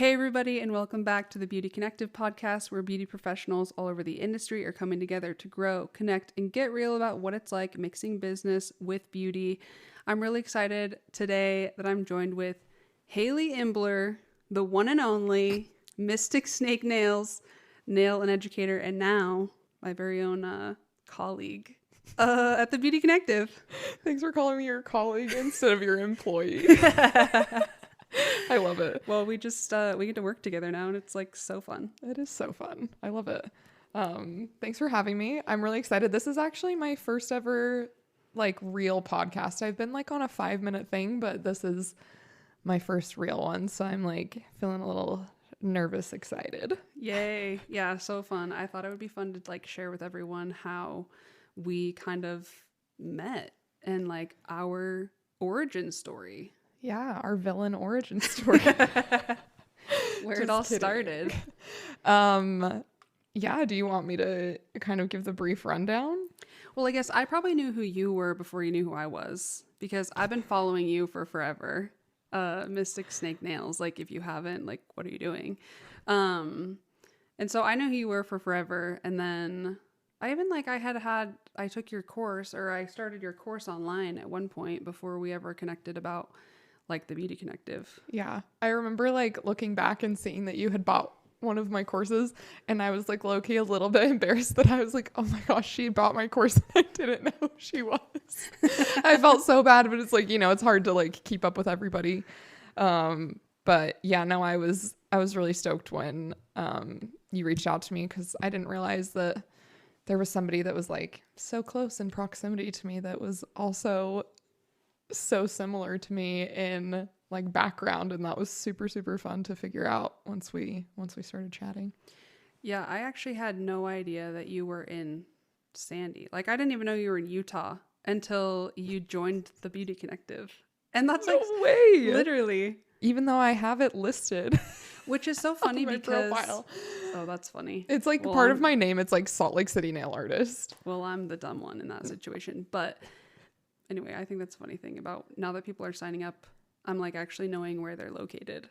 Hey everybody, and welcome back to the Beauty Connective podcast, where beauty professionals all over the industry are coming together to grow, connect, and get real about what it's like mixing business with beauty. I'm really excited today that I'm joined with Hayley Imbler, the one and only Mystic Snake Nails nail and educator, and now my very own colleague at the Beauty Connective. Thanks for calling me your colleague instead of your employee. I love it. Well, we get to work together now, and it's like so fun. It is so fun. I love it. Thanks for having me. I'm really excited. This is actually my first ever real podcast. I've been on a 5-minute thing, but this is my first real one. So I'm feeling a little nervous, excited. Yay. Yeah. So fun. I thought it would be fun to share with everyone how we kind of met and our origin story. Yeah, our villain origin story. Where it all started. Yeah, do you want me to kind of give the brief rundown? Well, I guess I probably knew who you were before you knew who I was, because I've been following you for forever. Mystic Snake Nails. If you haven't, what are you doing? And so I knew who you were for forever. And then I even I took your course, or I started your course online at one point before we ever connected about the Beauty Connective. Yeah. I remember looking back and seeing that you had bought one of my courses, and I was low-key a little bit embarrassed that I was oh my gosh, she bought my course and I didn't know who she was. I felt so bad, but it's it's hard to keep up with everybody. But yeah, no, I was really stoked when you reached out to me, because I didn't realize that there was somebody that was so close in proximity to me that was also so similar to me in background, and that was super, super fun to figure out once we started chatting. Yeah, I actually had no idea that you were in Sandy. I didn't even know you were in Utah until you joined the Beauty Connective. And that's no way. Literally. Even though I have it listed. Which is so funny because profile. Oh, that's funny. It's part of my name. It's Salt Lake City Nail Artist. Well, I'm the dumb one in that situation. But anyway, I think that's a funny thing about now that people are signing up, I'm actually knowing where they're located.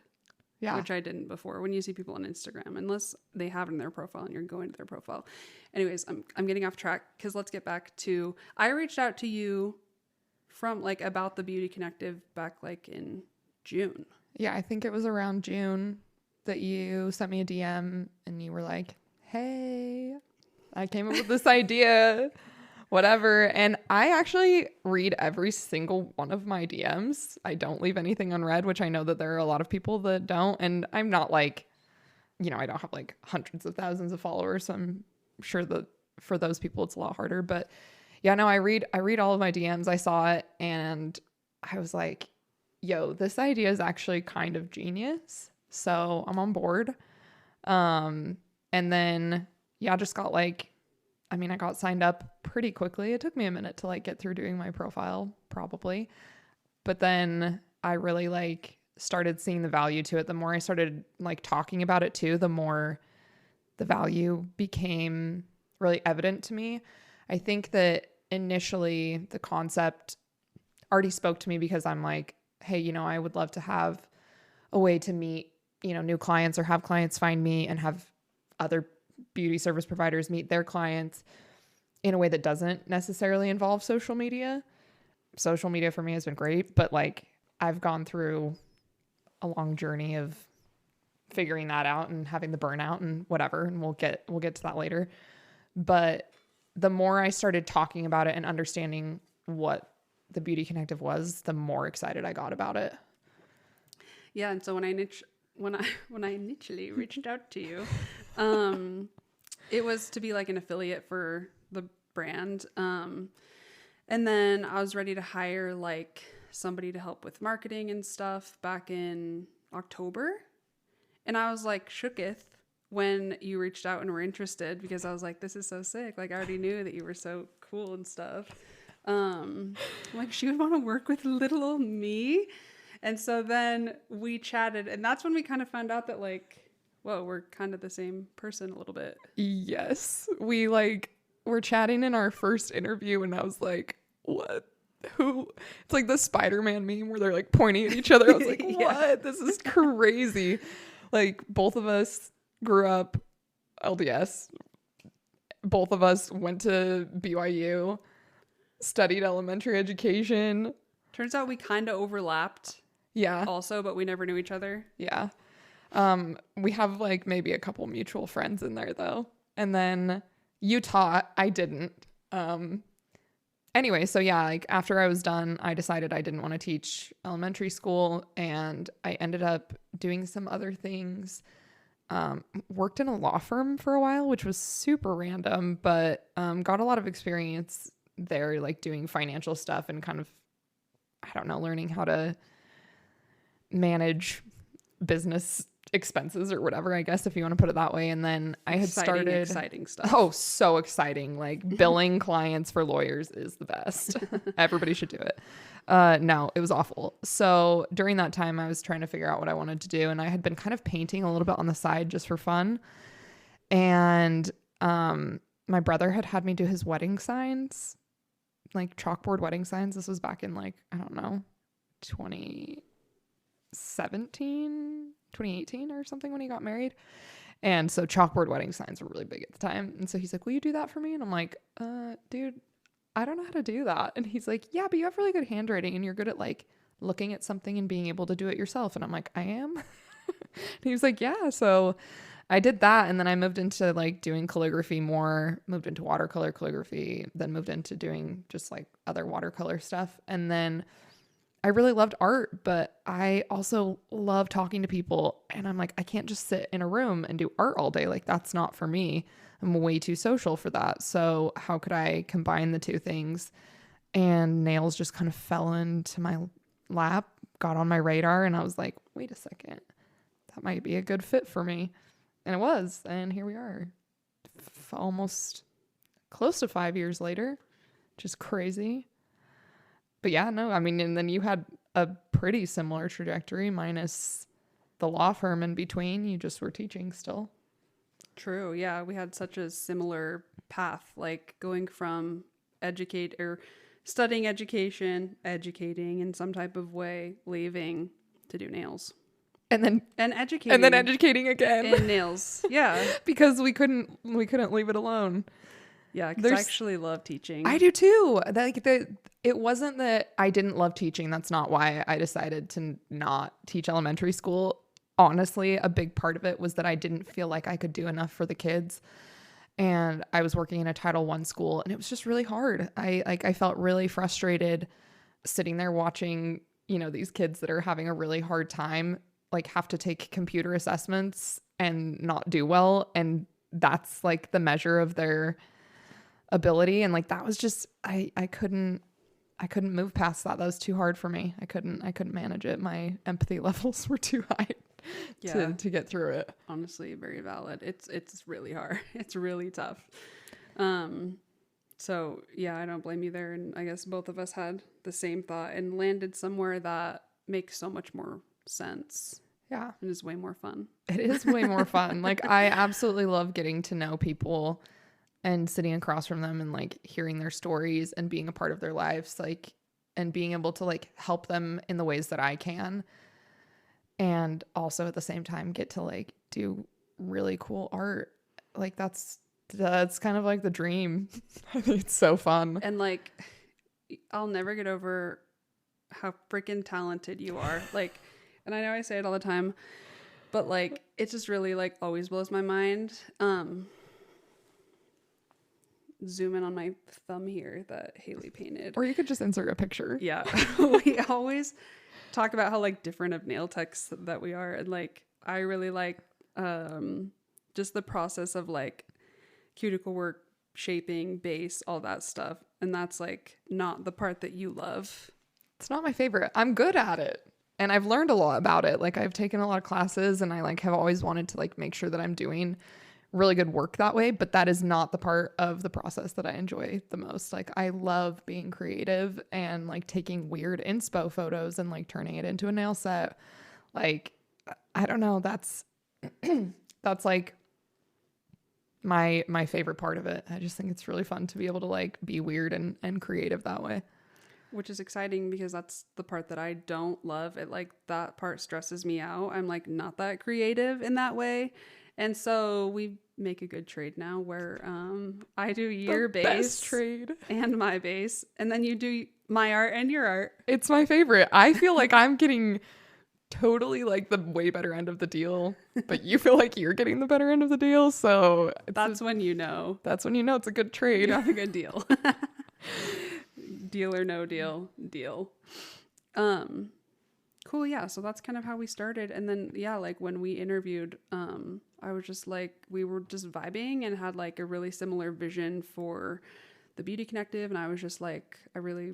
Yeah. Which I didn't before. When you see people on Instagram, unless they have it in their profile and you're going to their profile. Anyways, I'm getting off track, because let's get back to, I reached out to you from about the Beauty Connective back in June. Yeah, I think it was around June that you sent me a DM and you were like, hey, I came up with this idea. Whatever. And I actually read every single one of my DMs. I don't leave anything unread, which I know that there are a lot of people that don't. And I'm not I don't have hundreds of thousands of followers. So I'm sure that for those people, it's a lot harder. But yeah, no, I read all of my DMs. I saw it and I was like, yo, this idea is actually kind of genius. So I'm on board. And then, yeah, just got I got signed up pretty quickly. It took me a minute to get through doing my profile, probably. But then I really started seeing the value to it. The more I started talking about it too, the more the value became really evident to me. I think that initially the concept already spoke to me, because I'm hey, I would love to have a way to meet, new clients, or have clients find me and have other beauty service providers meet their clients in a way that doesn't necessarily involve social media. Social media for me has been great, but I've gone through a long journey of figuring that out and having the burnout and whatever, and we'll get to that later. But the more I started talking about it and understanding what the Beauty Connective was, the more excited I got about it. Yeah, and so when I initially reached out to you, it was to be an affiliate for the brand. And then I was ready to hire somebody to help with marketing and stuff back in October. And I was shooketh when you reached out and were interested, because I was this is so sick. I already knew that you were so cool and stuff. She would want to work with little old me. And so then we chatted, and that's when we kind of found out that whoa, we're kind of the same person a little bit. Yes. We were chatting in our first interview, and I was what? Who? It's the Spider-Man meme where they're pointing at each other. I was Yeah. What? This is crazy. Like both of us grew up LDS. Both of us went to BYU, studied elementary education. Turns out we kind of overlapped. Yeah. Also, but we never knew each other. Yeah. We have like maybe a couple mutual friends in there though. And then you taught, I didn't. Anyway, so yeah, like after I was done, I decided I didn't want to teach elementary school, and I ended up doing some other things. Worked in a law firm for a while, which was super random, but got a lot of experience there, like doing financial stuff and kind of, I don't know, learning how to manage business expenses or whatever, I guess, if you want to put it that way. And then I had started exciting stuff. Oh, so exciting. Like billing clients for lawyers is the best. Everybody should do it. No, it was awful. So during that time, I was trying to figure out what I wanted to do. And I had been kind of painting a little bit on the side just for fun. And my brother had me do his wedding signs, like chalkboard wedding signs. This was back in like, I don't know, 2018 or something when he got married. And so chalkboard wedding signs were really big at the time. And so he's like, will you do that for me? And I'm like, dude, I don't know how to do that. And he's like, yeah, but you have really good handwriting and you're good at like looking at something and being able to do it yourself. And I'm like, I am. And he was like, yeah. So I did that. And then I moved into like doing calligraphy more, moved into watercolor calligraphy, then moved into doing just like other watercolor stuff. And then I really loved art, but I also love talking to people. And I'm like, I can't just sit in a room and do art all day. Like, that's not for me. I'm way too social for that. So how could I combine the two things? And nails just kind of fell into my lap, got on my radar. And I was like, wait a second, that might be a good fit for me. And it was. And here we are, almost close to 5 years later, which is crazy. But yeah, no, I mean, and then you had a pretty similar trajectory minus the law firm in between. You just were teaching still. True. Yeah. We had such a similar path, like going from studying education, educating in some type of way, leaving to do nails. And educating again. And nails. Yeah. Because we couldn't leave it alone. Yeah, because I actually love teaching. I do too. It wasn't that I didn't love teaching. That's not why I decided to not teach elementary school. Honestly, a big part of it was that I didn't feel like I could do enough for the kids. And I was working in a Title I school, and it was just really hard. I felt really frustrated sitting there watching, these kids that are having a really hard time, like have to take computer assessments and not do well. And that's like the measure of their ability. And like that was just I couldn't move past that. That was too hard for me. I couldn't manage it. My empathy levels were too high to get through it. Honestly, very valid. It's really hard. It's really tough. So yeah, I don't blame you there. And I guess both of us had the same thought and landed somewhere that makes so much more sense. Yeah. And is way more fun. It is way more fun. Like I absolutely love getting to know people and sitting across from them and like hearing their stories and being a part of their lives, like, and being able to like help them in the ways that I can. And also at the same time get to like do really cool art. Like that's kind of like the dream. I think it's so fun. And like, I'll never get over how freaking talented you are. Like, and I know I say it all the time, but like, it just really like always blows my mind. Zoom in on my thumb here that Hayley painted. Or you could just insert a picture. Yeah. We always talk about how like different of nail techs that we are. And like, I really like just the process of like cuticle work, shaping, base, all that stuff. And that's like not the part that you love. It's not my favorite. I'm good at it. And I've learned a lot about it. Like I've taken a lot of classes and I like have always wanted to like make sure that I'm doing really good work that way, but that is not the part of the process that I enjoy the most. Like I love being creative and like taking weird inspo photos and like turning it into a nail set. Like, I don't know. That's like my favorite part of it. I just think it's really fun to be able to like be weird and creative that way. which is exciting because that's the part that I don't love. It like that part stresses me out. I'm like not that creative in that way. And so we make a good trade now where I do your The base best trade. and my base, and then you do my art and your art. It's my favorite. I feel like I'm getting totally like the way better end of the deal, but you feel like you're getting the better end of the deal. So That's when you know it's a good trade. you have a good deal. Deal or no deal, deal. Cool. Yeah. So that's kind of how we started. And then, yeah, like when we interviewed, I was just like, we were just vibing and had like a really similar vision for the Beauty Connective. And I was just like, I really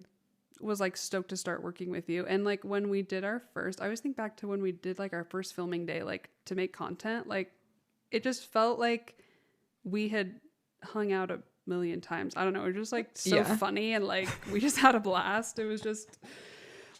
was like stoked to start working with you. And like when we did our first, I always think back to when we did like our first filming day, like to make content, like it just felt like we had hung out a million times. I don't know. It was just like so funny. And like, we just had a blast. It was just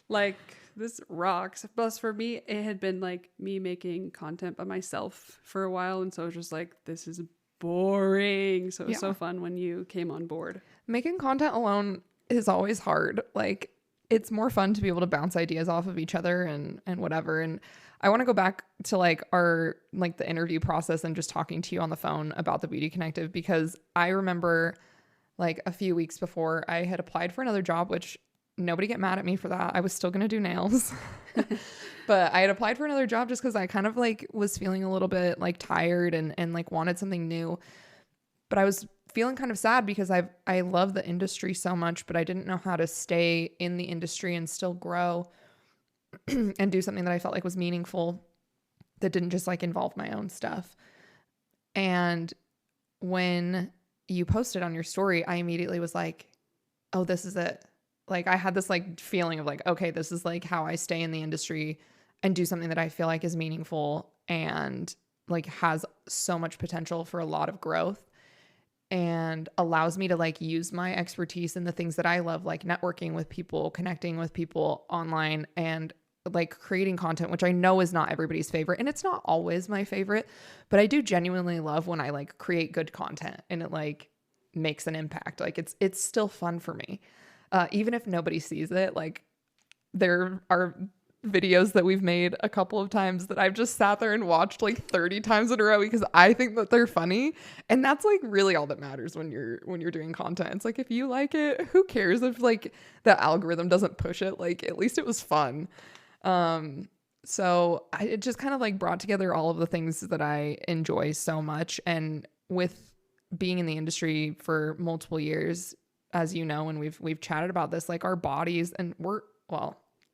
like, this rocks. Plus for me, it had been like me making content by myself for a while. And so it was just like, this is boring. So it was so fun when you came on board. Making content alone is always hard. Like it's more fun to be able to bounce ideas off of each other and whatever. And I want to go back to like our, like the interview process and just talking to you on the phone about the Beauty Connective, because I remember like a few weeks before I had applied for another job, which nobody get mad at me for that. I was still going to do nails, but I had applied for another job just because I kind of like was feeling a little bit like tired and like wanted something new. But I was feeling kind of sad because I love the industry so much, but I didn't know how to stay in the industry and still grow and do something that I felt like was meaningful that didn't just like involve my own stuff. And when you posted on your story, I immediately was like, oh, this is it. Like I had this like feeling of like, okay, this is like how I stay in the industry and do something that I feel like is meaningful and like has so much potential for a lot of growth and allows me to like use my expertise in the things that I love, like networking with people, connecting with people online, and like creating content, which I know is not everybody's favorite. And it's not always my favorite, but I do genuinely love when I like create good content and it like makes an impact. Like it's still fun for me. Even if nobody sees it, like there are videos that we've made a couple of times that I've just sat there and watched like 30 times in a row because I think that they're funny. And that's like really all that matters when you're doing content. It's like, if you like it, who cares if like the algorithm doesn't push it? Like at least it was fun. So it just kind of like brought together all of the things that I enjoy so much. And with being in the industry for multiple years, as you know, and we've chatted about this, like our bodies, and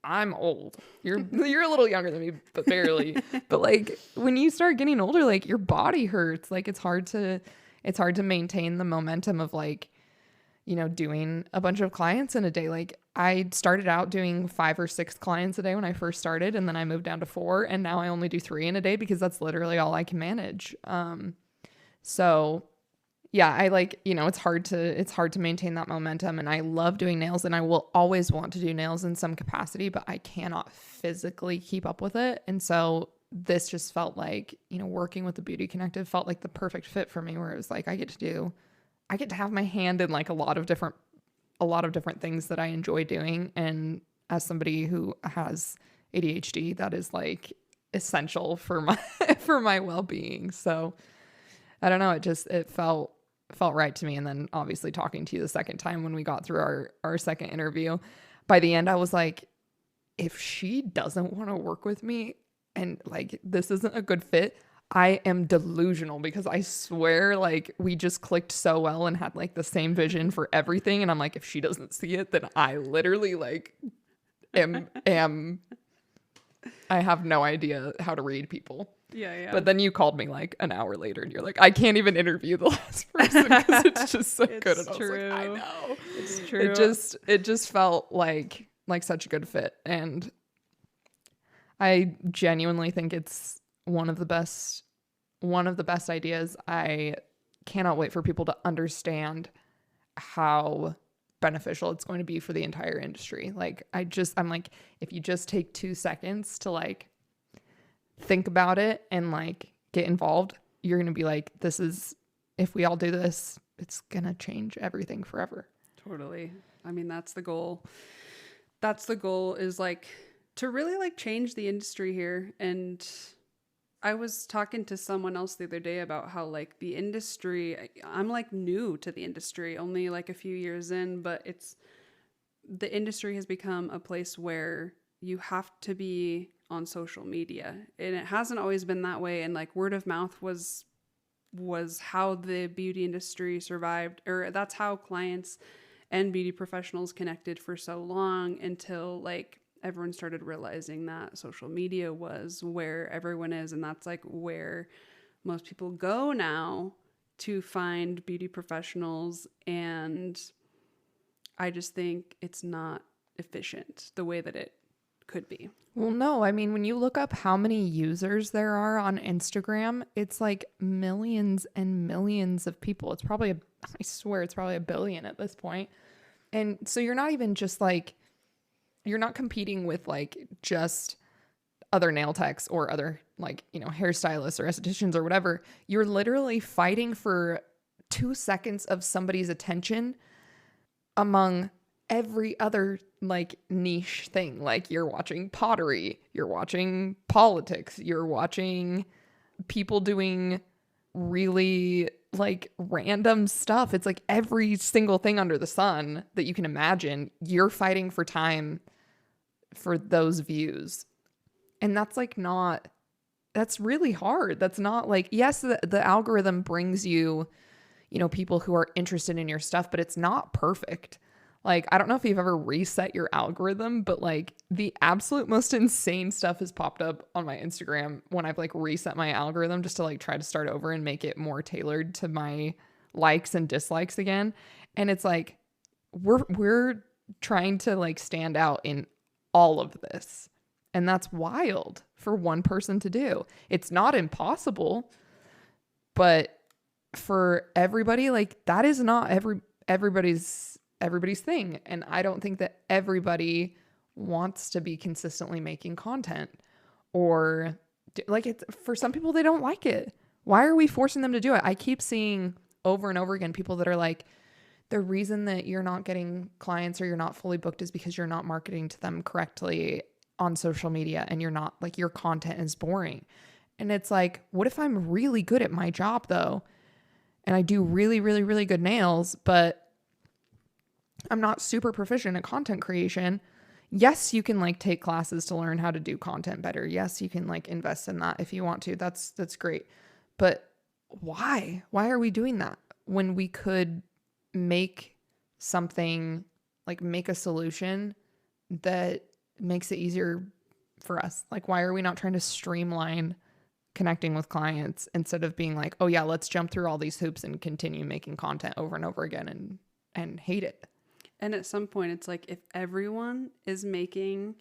I'm old. You're a little younger than me, but barely. But like when you start getting older, like your body hurts. Like it's hard to maintain the momentum of like, you know, doing a bunch of clients in a day. Like I started out doing 5 or 6 clients a day when I first started, and then I moved down to 4, and now I only do 3 in a day because that's literally all I can manage. So yeah, I like, you know, it's hard to maintain that momentum, and I love doing nails, and I will always want to do nails in some capacity, but I cannot physically keep up with it. And so this just felt like, you know, working with the Beauty Connective felt like the perfect fit for me, where it was like, I get to have my hand in like a lot of different things that I enjoy doing. And as somebody who has ADHD, that is like essential for my well-being. So I don't know. It felt right to me. And then obviously talking to you the second time when we got through our second interview, by the end, I was like, if she doesn't want to work with me and like, this isn't a good fit, I am delusional, because I swear like we just clicked so well and had like the same vision for everything. And I'm like, if she doesn't see it, then I literally like am I have no idea how to read people. Yeah. But then you called me like an hour later and you're like, I can't even interview the last person because it's just so good. And true. I was like, I know. It's true. It just felt like such a good fit. And I genuinely think it's one of the best ideas. I cannot wait for people to understand how beneficial it's going to be for the entire industry. Like I'm like, if you just take 2 seconds to like think about it and like get involved, you're going to be like, if we all do this, it's going to change everything forever. Totally. I mean, that's the goal. that's the goal, is like to really like change the industry here. And I was talking to someone else the other day about how like the industry, I'm like new to the industry, only like a few years in, but the industry has become a place where you have to be on social media, and it hasn't always been that way. And like word of mouth was how the beauty industry survived, or that's how clients and beauty professionals connected for so long, until like everyone started realizing that social media was where everyone is, and that's like where most people go now to find beauty professionals. And I just think it's not efficient the way that it could be. Well, no, I mean, when you look up how many users there are on Instagram, it's like millions and millions of people. It's probably, I swear it's probably 1 billion at this point. And so you're not even just like, you're not competing with like just other nail techs or other like, you know, hairstylists or estheticians or whatever. You're literally fighting for 2 seconds of somebody's attention among every other like niche thing. Like you're watching pottery, you're watching politics, you're watching people doing really like random stuff. It's like every single thing under the sun that you can imagine, you're fighting for time for those views. And that's like not, that's really hard. That's not like, yes, the algorithm brings you, you know, people who are interested in your stuff, but it's not perfect. Like, I don't know if you've ever reset your algorithm, but like the absolute most insane stuff has popped up on my Instagram when I've like reset my algorithm just to like try to start over and make it more tailored to my likes and dislikes again. And it's like, we're trying to like stand out in all of this. And that's wild for one person to do. It's not impossible, but for everybody, like that is not everybody's thing. And I don't think that everybody wants to be consistently making content, or like it's for some people, they don't like it. Why are we forcing them to do it? I keep seeing over and over again people that are like, the reason that you're not getting clients or you're not fully booked is because you're not marketing to them correctly on social media, and you're not like, your content is boring. And it's like, what if I'm really good at my job though, and I do really, really, really good nails, but I'm not super proficient at content creation? Yes, you can like take classes to learn how to do content better. Yes, you can like invest in that if you want to. That's great. But why? Why are we doing that when we could make something, like make a solution that makes it easier for us? Like, why are we not trying to streamline connecting with clients instead of being like, oh yeah, let's jump through all these hoops and continue making content over and over again and hate it? And at some point, it's like, if everyone is making,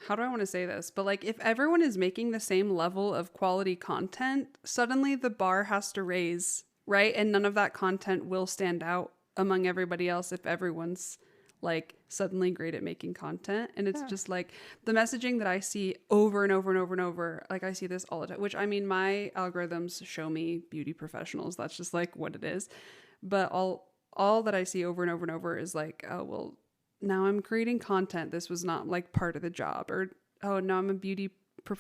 how do I want to say this? But like, if everyone is making the same level of quality content, suddenly the bar has to raise, right? And none of that content will stand out among everybody else if everyone's like suddenly great at making content. And it's just like the messaging that I see over and over and over and over. Like I see this all the time, which I mean, my algorithms show me beauty professionals. That's just like what it is. But all that I see over and over and over is like, oh, well, now I'm creating content. This was not like part of the job. Or, oh, now I'm a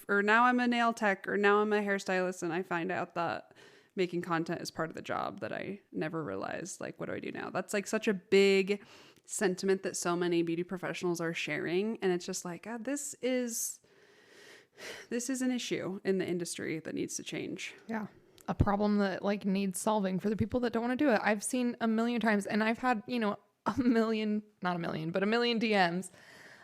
or now I'm a nail tech, or now I'm a hairstylist. And I find out that making content is part of the job that I never realized. Like, what do I do now? That's like such a big sentiment that so many beauty professionals are sharing. And it's just like, God, this is an issue in the industry that needs to change. Yeah. A problem that like needs solving for the people that don't want to do it. I've seen a million times, and I've had, you know, a million DMs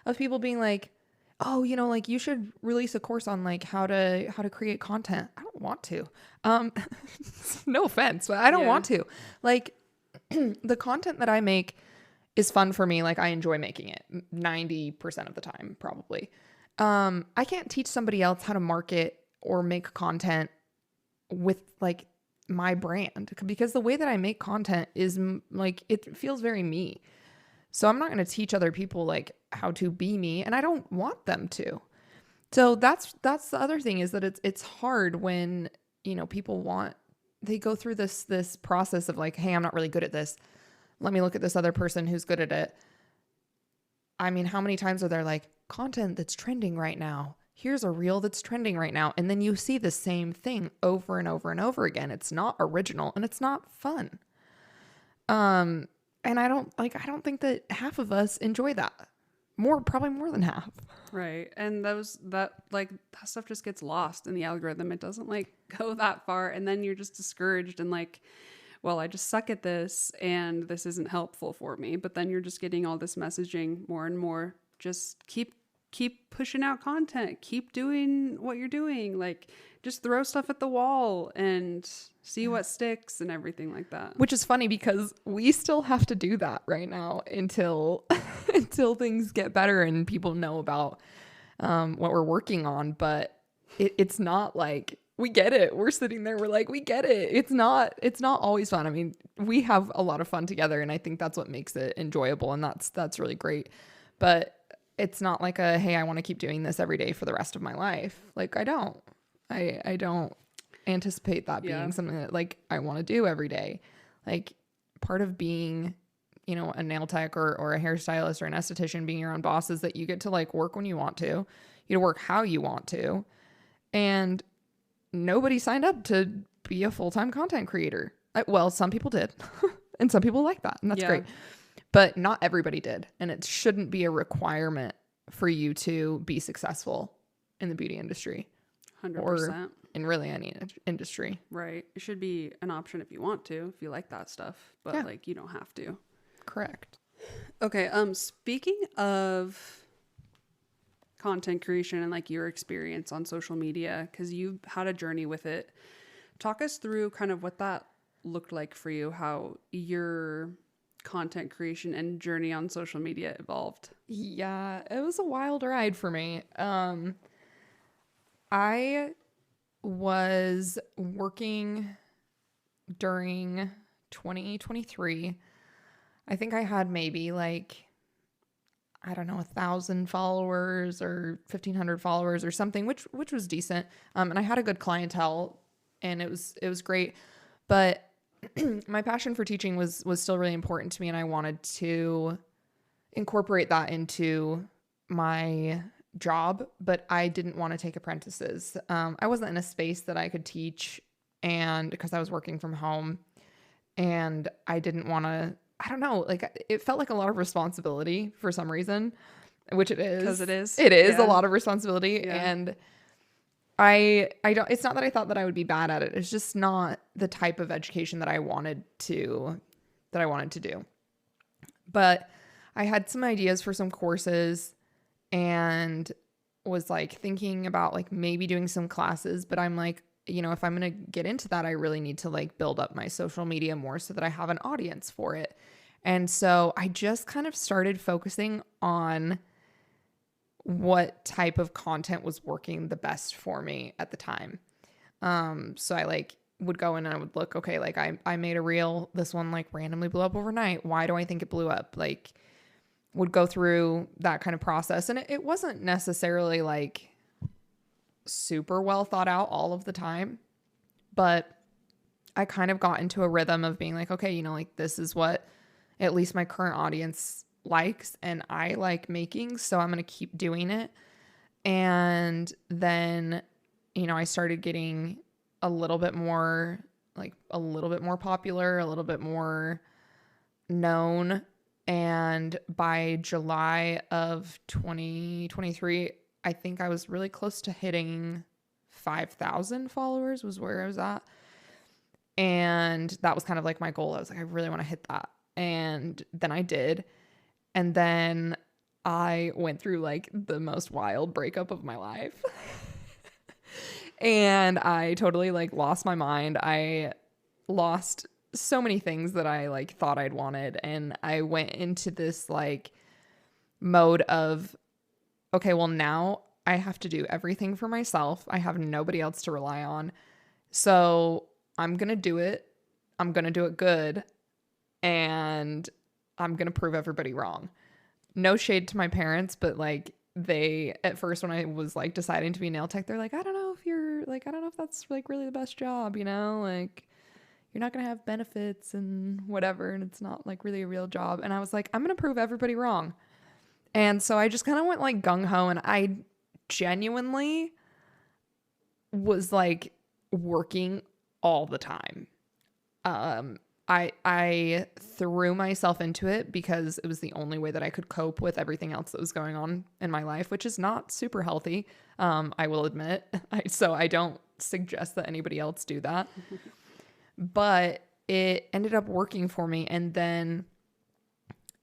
of people being like, oh, you know, like you should release a course on like how to create content. I don't want to. No offense, but I don't want to. Like the content that I make is fun for me. Like I enjoy making it 90% of the time, probably. I can't teach somebody else how to market or make content with like my brand, because the way that I make content is like, it feels very me. So I'm not going to teach other people like how to be me, and I don't want them to. So that's the other thing, is that it's hard when, you know, they go through this process of like, hey, I'm not really good at this. Let me look at this other person who's good at it. I mean, how many times are there like content that's trending right now? Here's a reel that's trending right now. And then you see the same thing over and over and over again. It's not original and it's not fun. And I don't think that half of us enjoy that. Probably more than half. Right. And that stuff just gets lost in the algorithm. It doesn't like go that far. And then you're just discouraged and like, well, I just suck at this and this isn't helpful for me. But then you're just getting all this messaging more and more. Just keep pushing out content. Keep doing what you're doing. Like, just throw stuff at the wall and see what sticks and everything like that. Which is funny because we still have to do that right now until until things get better and people know about what we're working on. But it's not like we get it. We're sitting there. We're like, we get it. It's not always fun. I mean, we have a lot of fun together, and I think that's what makes it enjoyable, and that's really great. But it's not like hey, I want to keep doing this every day for the rest of my life. Like, I don't anticipate that being something that like I want to do every day. Like, part of being, you know, a nail tech or a hairstylist or an esthetician, being your own boss, is that you get to like work when you want to, you get to work how you want to. And nobody signed up to be a full-time content creator. Well, some people did and some people like that, and that's great. But not everybody did. And it shouldn't be a requirement for you to be successful in the beauty industry. 100%. Or in really any industry. Right. It should be an option if you want to, if you like that stuff. But like, you don't have to. Correct. Okay. Speaking of content creation and like your experience on social media, because you've had a journey with it, talk us through kind of what that looked like for you, how your content creation and journey on social media evolved. Yeah, it was a wild ride for me. I was working during 2023. I think I had maybe like, I don't know, 1,000 followers or 1,500 followers or something, which was decent. And I had a good clientele, and it was great. But my passion for teaching was still really important to me, and I wanted to incorporate that into my job, but I didn't want to take apprentices. I wasn't in a space that I could teach, and because I was working from home, and I didn't want to, I don't know, like it felt like a lot of responsibility for some reason, which it is. Because it is. It is a lot of responsibility. Yeah. And I don't, it's not that I thought that I would be bad at it. It's just not the type of education that I wanted to do. But I had some ideas for some courses and was like thinking about like maybe doing some classes, but I'm like, you know, if I'm going to get into that, I really need to like build up my social media more so that I have an audience for it. And so I just kind of started focusing on what type of content was working the best for me at the time. So I like would go in and I would look, okay, like I made a reel. This one like randomly blew up overnight. Why do I think it blew up? Like would go through that kind of process. And it wasn't necessarily like super well thought out all of the time, but I kind of got into a rhythm of being like, okay, you know, like this is what at least my current audience likes and I like making, so I'm going to keep doing it. And then, you know, I started getting a little bit more popular, a little bit more known. And by July of 2023, I think I was really close to hitting 5,000 followers was where I was at. And that was kind of like my goal. I was like, I really want to hit that. And then I did. And then I went through like the most wild breakup of my life. And I totally like lost my mind. I lost so many things that I like thought I'd wanted. And I went into this like mode of, okay, well now I have to do everything for myself. I have nobody else to rely on. So I'm going to do it. I'm going to do it good. And I'm going to prove everybody wrong. No shade to my parents, but like they, at first when I was like deciding to be a nail tech, they're like, I don't know if that's like really the best job, you know, like you're not going to have benefits and whatever. And it's not like really a real job. And I was like, I'm going to prove everybody wrong. And so I just kind of went like gung ho, and I genuinely was like working all the time. I threw myself into it because it was the only way that I could cope with everything else that was going on in my life, which is not super healthy. I will admit. So I don't suggest that anybody else do that. But it ended up working for me. And then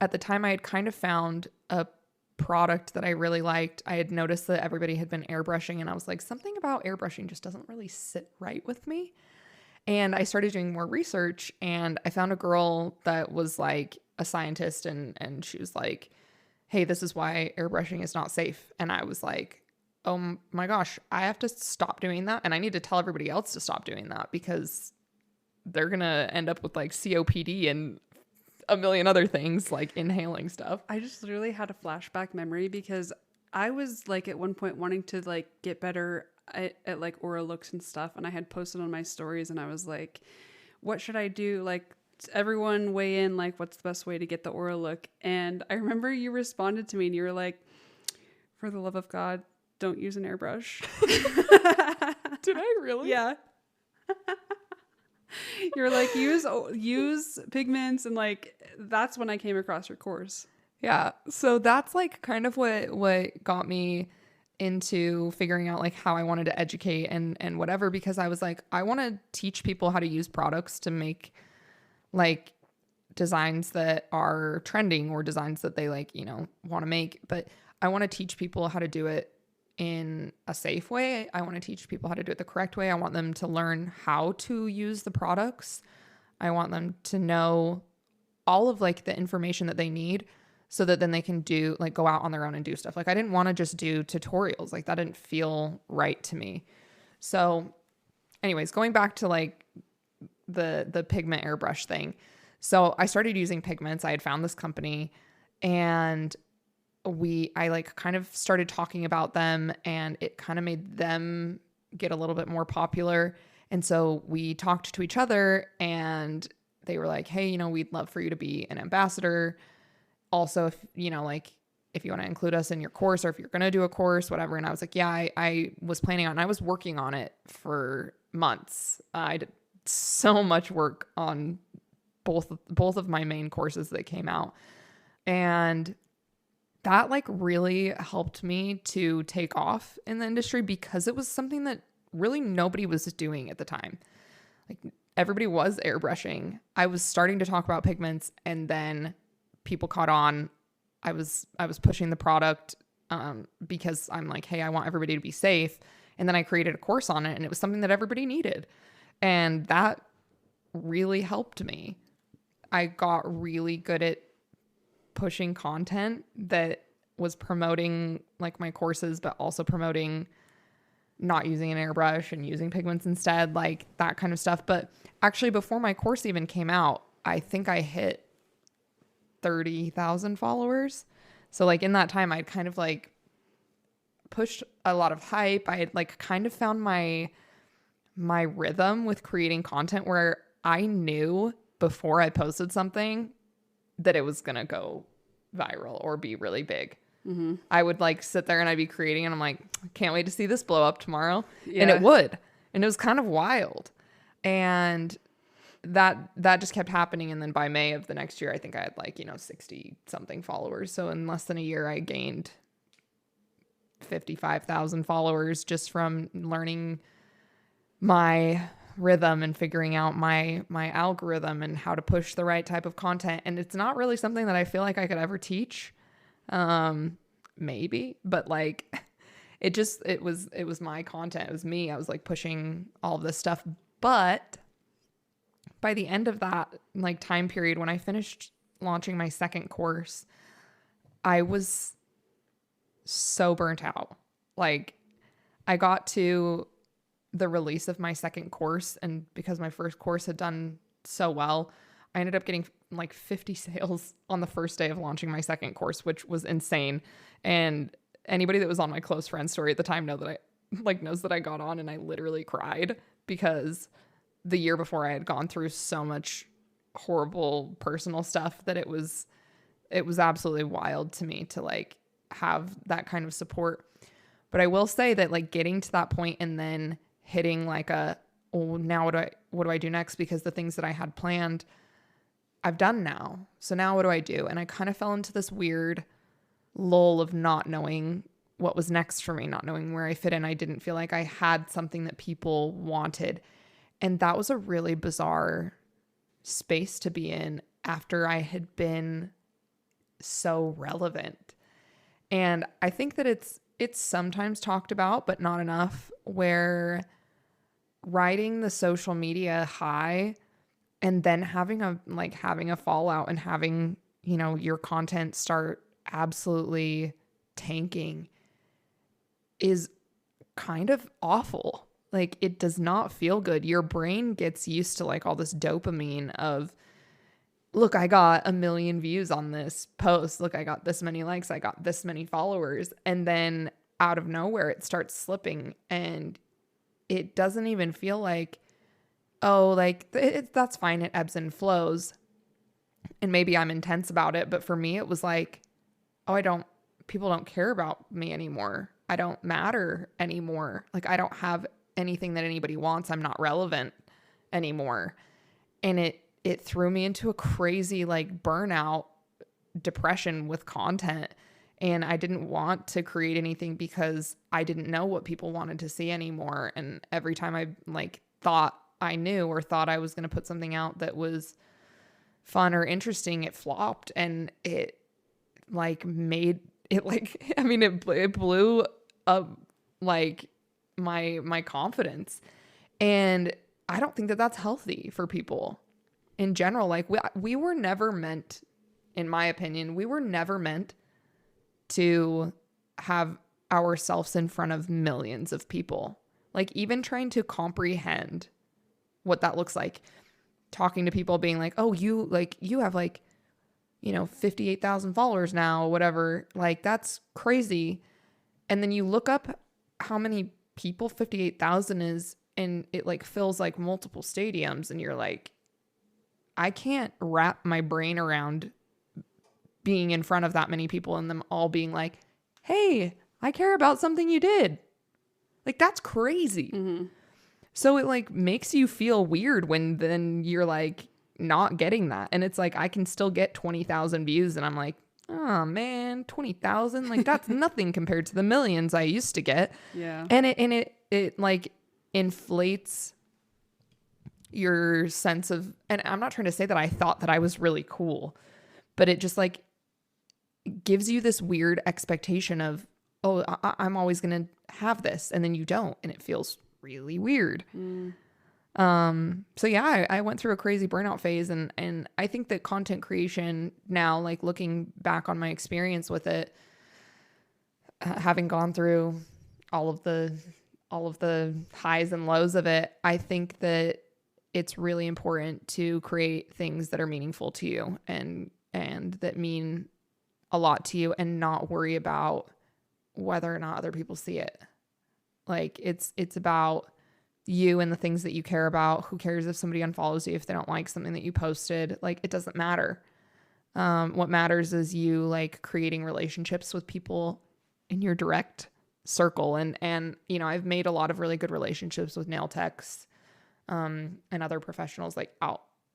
at the time I had kind of found a product that I really liked. I had noticed that everybody had been airbrushing, and I was like, something about airbrushing just doesn't really sit right with me. And I started doing more research, and I found a girl that was like a scientist, and she was like, hey, this is why airbrushing is not safe. And I was like, oh my gosh, I have to stop doing that. And I need to tell everybody else to stop doing that, because they're going to end up with like COPD and a million other things, like inhaling stuff. I just literally had a flashback memory because I was like at one point wanting to like get better at like aura looks and stuff, and I had posted on my stories, and I was like, what should I do? Like, everyone weigh in, like, what's the best way to get the aura look? And I remember you responded to me and you were like, for the love of God, don't use an airbrush. Did I really? Yeah. You're like, use pigments, and like that's when I came across your course. Yeah. So that's like kind of what got me into figuring out like how I wanted to educate and whatever, because I was like, I want to teach people how to use products to make like designs that are trending, or designs that they like, want to make. But I want to teach people how to do it in a safe way. I want to teach people how to do it the correct way. I want them to learn how to use the products. I want them to know all of like the information that they need, so that then they can do like go out on their own and do stuff. Like I didn't want to just do tutorials. Like that didn't feel right to me. So anyways, going back to like the pigment airbrush thing. So I started using pigments. I had found this company, and I like kind of started talking about them, and it kind of made them get a little bit more popular. And so we talked to each other, and they were like, hey, we'd love for you to be an ambassador. Also, if if you want to include us in your course, or if you're going to do a course, whatever. And I was like, yeah, I was planning on, and I was working on it for months. I did so much work on both of my main courses that came out. And that like really helped me to take off in the industry, because it was something that really nobody was doing at the time. Like everybody was airbrushing. I was starting to talk about pigments, and then people caught on. I was pushing the product because I'm like, hey, I want everybody to be safe. And then I created a course on it, and it was something that everybody needed. And that really helped me. I got really good at pushing content that was promoting like my courses, but also promoting not using an airbrush and using pigments instead, like that kind of stuff. But actually, before my course even came out, I think I hit 30,000 followers. So like in that time, I'd kind of like pushed a lot of hype. I had like kind of found my rhythm with creating content, where I knew before I posted something that it was going to go viral or be really big. Mm-hmm. I would like sit there and I'd be creating, and I'm like, can't wait to see this blow up tomorrow. Yeah. And it would. And it was kind of wild. And that just kept happening. And then by May of the next year, I think I had like, 60 something followers. So in less than a year, I gained 55,000 followers just from learning my rhythm and figuring out my algorithm and how to push the right type of content. And it's not really something that I feel like I could ever teach. Maybe, but like it was my content. It was me. I was like pushing all of this stuff. But by the end of that like time period, when I finished launching my second course, I was so burnt out. Like I got to the release of my second course, and because my first course had done so well, I ended up getting like 50 sales on the first day of launching my second course, which was insane. And anybody that was on my close friend story at the time knows that I got on and I literally cried, because the year before I had gone through so much horrible personal stuff that it was it was absolutely wild to me to like have that kind of support. But I will say that like getting to that point and then hitting like oh, now what do I do next? Because the things that I had planned, I've done now. So now what do I do? And I kind of fell into this weird lull of not knowing what was next for me, not knowing where I fit in. I didn't feel like I had something that people wanted. And that was a really bizarre space to be in after I had been so relevant. And I think that it's sometimes talked about, but not enough, where riding the social media high and then having a fallout and having, you know, your content start absolutely tanking is kind of awful. Like, it does not feel good. Your brain gets used to like all this dopamine of, look, I got 1 million views on this post. Look, I got this many likes. I got this many followers. And then out of nowhere, it starts slipping, and it doesn't even feel like, oh, like that's fine. It ebbs and flows. And maybe I'm intense about it. But for me, it was like, oh, people don't care about me anymore. I don't matter anymore. Like, I don't have anything that anybody wants. I'm not relevant anymore. And it threw me into a crazy like burnout depression with content. And I didn't want to create anything because I didn't know what people wanted to see anymore. And every time I like thought I knew or thought I was going to put something out that was fun or interesting, it flopped. And it like made it like, I mean, it blew up like my confidence. And I don't think that that's healthy for people in general. Like we were never meant, in my opinion, we were never meant to have ourselves in front of millions of people. Like, even trying to comprehend what that looks like, talking to people being like, oh, you have like, you know, 58,000 followers now, whatever. Like, that's crazy. And then you look up how many people 58,000 is, and it like fills like multiple stadiums. And you're like, I can't wrap my brain around being in front of that many people and them all being like, hey, I care about something you did. Like, that's crazy. Mm-hmm. So it like makes you feel weird when then you're like not getting that. And it's like, I can still get 20,000 views and I'm like, oh man, 20,000, like that's nothing compared to the millions I used to get. Yeah. And it like inflates your sense of, and I'm not trying to say that I thought that I was really cool, but it just like gives you this weird expectation of, oh, I'm always going to have this. And then you don't. And it feels really weird. So yeah, I went through a crazy burnout phase, and I think that content creation now, like looking back on my experience with it, having gone through all of the highs and lows of it, I think that it's really important to create things that are meaningful to you and that mean a lot to you, and not worry about whether or not other people see it. Like, it's about you and the things that you care about. Who cares if somebody unfollows you if they don't like something that you posted? Like, it doesn't matter. What matters is you like creating relationships with people in your direct circle. And you know, I've made a lot of really good relationships with nail techs and other professionals like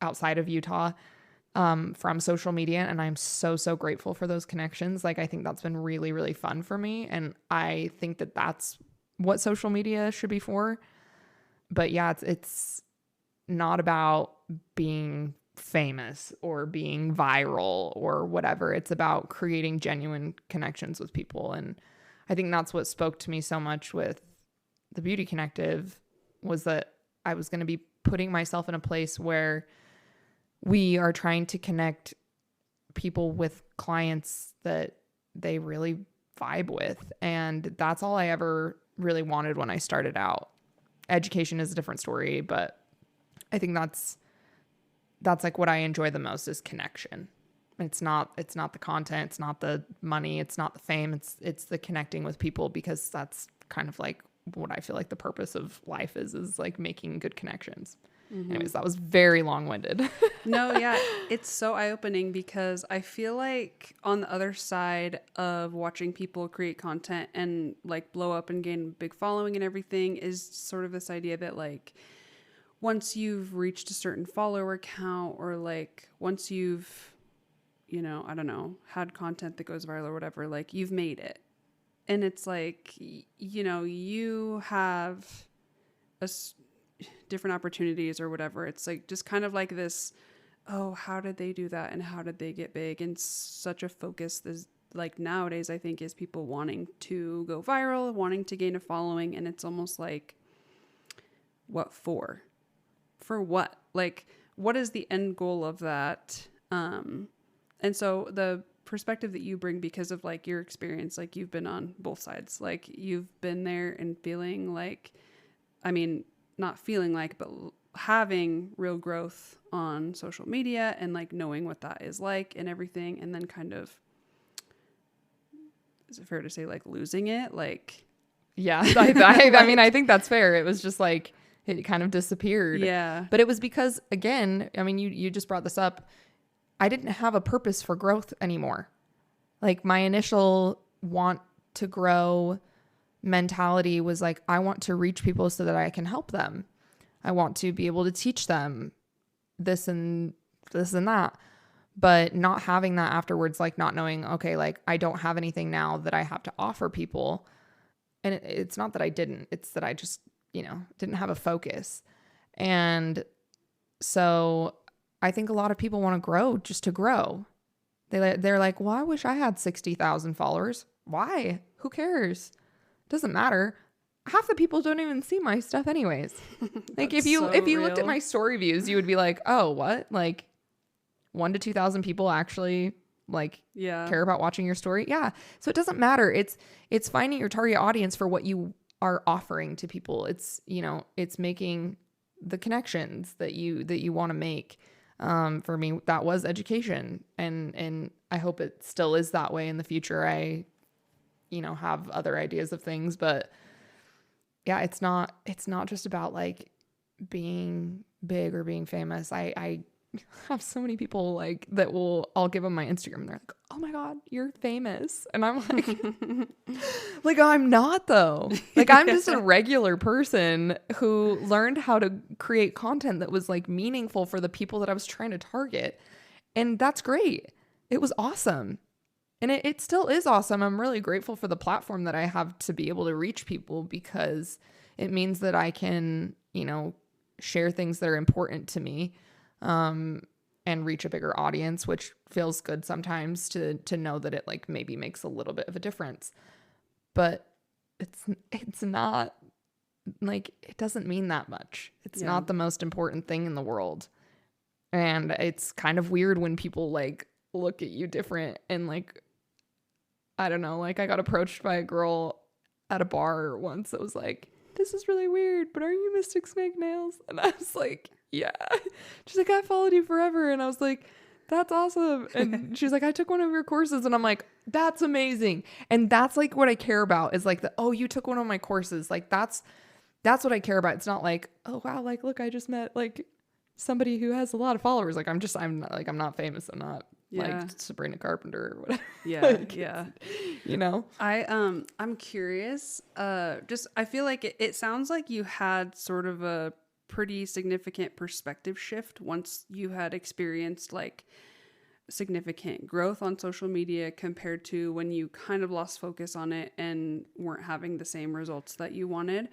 outside of Utah from social media. And I'm so grateful for those connections. Like, I think that's been really, really fun for me. And I think that that's what social media should be for. But yeah, it's not about being famous or being viral or whatever. It's about creating genuine connections with people. And I think that's what spoke to me so much with the Beauty Connective, was that I was going to be putting myself in a place where we are trying to connect people with clients that they really vibe with. And that's all I ever really wanted when I started out. Education is a different story, but I think that's like what I enjoy the most, is connection. It's not the content, it's not the money, it's not the fame, it's the connecting with people, because that's kind of like what I feel like the purpose of life is like making good connections. Anyways, that was very long-winded. No, yeah, it's so eye-opening because I feel like on the other side of watching people create content and like blow up and gain a big following and everything is sort of this idea that like once you've reached a certain follower count or like once you've, you know, I don't know, had content that goes viral or whatever, like you've made it. And it's like, you know, you have different opportunities or whatever. It's like just kind of like this, oh, how did they do that and how did they get big? And such a focus is like nowadays, I think, is people wanting to go viral, wanting to gain a following. And it's almost like, what for? For what? Like, what is the end goal of that? And so the perspective that you bring because of like your experience, like you've been on both sides, like you've been there and feeling like, I mean, not feeling like, but having real growth on social media and like knowing what that is like and everything. And then kind of, is it fair to say like losing it? Like, yeah, I mean, I think that's fair. It was just like, it kind of disappeared. Yeah. But it was because, again, I mean, you just brought this up. I didn't have a purpose for growth anymore. Like my initial want to grow mentality was like, I want to reach people so that I can help them. I want to be able to teach them this and that, but not having that afterwards, like not knowing, okay, like I don't have anything now that I have to offer people. And it's not that I didn't, it's that I just, you know, didn't have a focus. And so I think a lot of people want to grow just to grow. They're like, well, I wish I had 60,000 followers. Why? Who cares? Doesn't matter. Half the people don't even see my stuff anyways. Like if you looked at my story views, you would be like, oh, what? Like 1,000 to 2,000 people actually like care about watching your story. Yeah. So it doesn't matter. It's finding your target audience for what you are offering to people. It's, you know, it's making the connections that you want to make. For me, that was education. And I hope it still is that way in the future. I, you know, have other ideas of things, but yeah, it's not just about like being big or being famous. I have so many people like that I'll give them my Instagram and they're like, oh my God, you're famous. And I'm like, like, I'm not though. Like I'm just a regular person who learned how to create content that was like meaningful for the people that I was trying to target. And that's great. It was awesome. And it still is awesome. I'm really grateful for the platform that I have to be able to reach people because it means that I can, you know, share things that are important to me. And reach a bigger audience, which feels good sometimes to know that it like maybe makes a little bit of a difference, but it's not like, it doesn't mean that much. It's not the most important thing in the world. And it's kind of weird when people like look at you different and like, I don't know, like I got approached by a girl at a bar once that was like, this is really weird, but are you Mystic Snake Nails? And I was like, yeah. She's like, I followed you forever. And I was like, that's awesome. And she's like, I took one of your courses. And I'm like, that's amazing. And that's like what I care about is like oh, you took one of my courses. Like that's what I care about. It's not like, oh wow, like look, I just met like somebody who has a lot of followers. Like I'm not famous. I'm not like Sabrina Carpenter or whatever. Yeah. Like, yeah. You know? I'm curious. I feel like it sounds like you had sort of a pretty significant perspective shift once you had experienced like significant growth on social media compared to when you kind of lost focus on it and weren't having the same results that you wanted.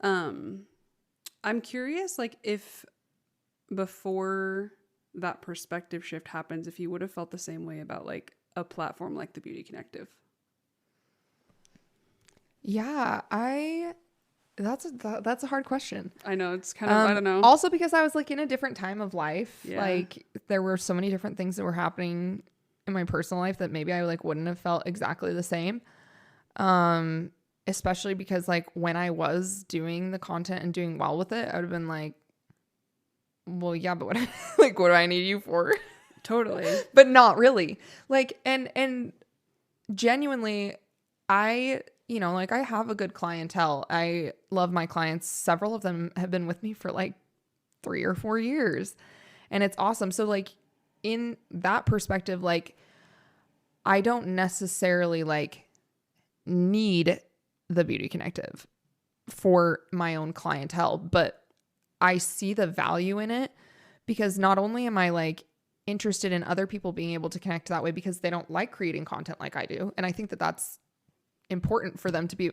I'm curious, like if before that perspective shift happens, if you would have felt the same way about like a platform like the Beauty Connective. Yeah, that's a hard question. I know, it's kind of, I don't know. Also because I was like in a different time of life. Yeah. Like there were so many different things that were happening in my personal life that maybe I like wouldn't have felt exactly the same. Especially because like when I was doing the content and doing well with it, I would have been like, well, yeah, but what like what do I need you for? Totally. But not really. Like and genuinely you know, like I have a good clientele. I love my clients. Several of them have been with me for like 3 or 4 years. And it's awesome. So like in that perspective, like I don't necessarily like need the Beauty Connective for my own clientele, but I see the value in it because not only am I like interested in other people being able to connect that way because they don't like creating content like I do. And I think that that's important for them to be,